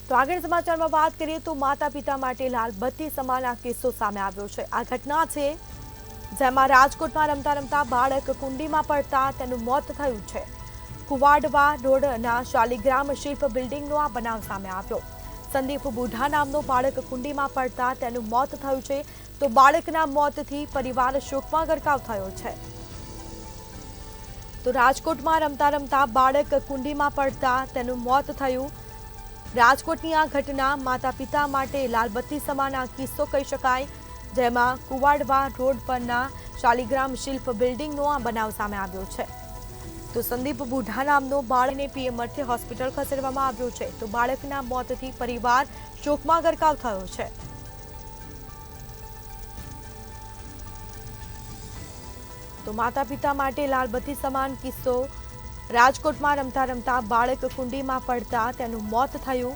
તો આગળ સમાચારમાં વાત કરીએ તો માતા પિતા માટે લાલબત્તી સમાન આ કિસ્સો સામે આવ્યો છે। આ ઘટના છે જેમાં રાજકોટમાં રમતા રમતા બાળક કુંડીમાં પડતા તેનું મોત થયું છે। કુવાડવા રોડના શાલિગ્રામ શિલ્પ બિલ્ડિંગનો આ બનાવ સામે આવ્યો। સંદીપ બુઢા નામનો બાળક કુંડીમાં પડતા તેનું મોત થયું છે। તો બાળકના મોતથી પરિવાર શોકમાં ગરકાવ થયો છે। તો રાજકોટમાં રમતા રમતા બાળક કુંડીમાં પડતા તેનું મોત થયું। રાજકોટની આ ઘટના માતા પિતા માટે લાલબત્તી સમાન આ કિસ્સો કહી શકાય, જેમાં કુવાડવા રોડ પરના શાલિગ્રામ શિલ્પ બિલ્ડિંગનો આ બનાવ સામે આવ્યો છે। તો સંદીપ બુઢા નામનો બાળકને પીએમ અર્થે હોસ્પિટલ ખસેડવામાં આવ્યો છે। તો બાળકના મોતથી પરિવાર શોકમાં ગરકાવ થયો છે। તો માતા પિતા માટે લાલબત્તી સમાન કિસ્સો, રાજકોટમાં રમતા રમતા બાળક કુંડીમાં પડતા તેનું મોત થયું।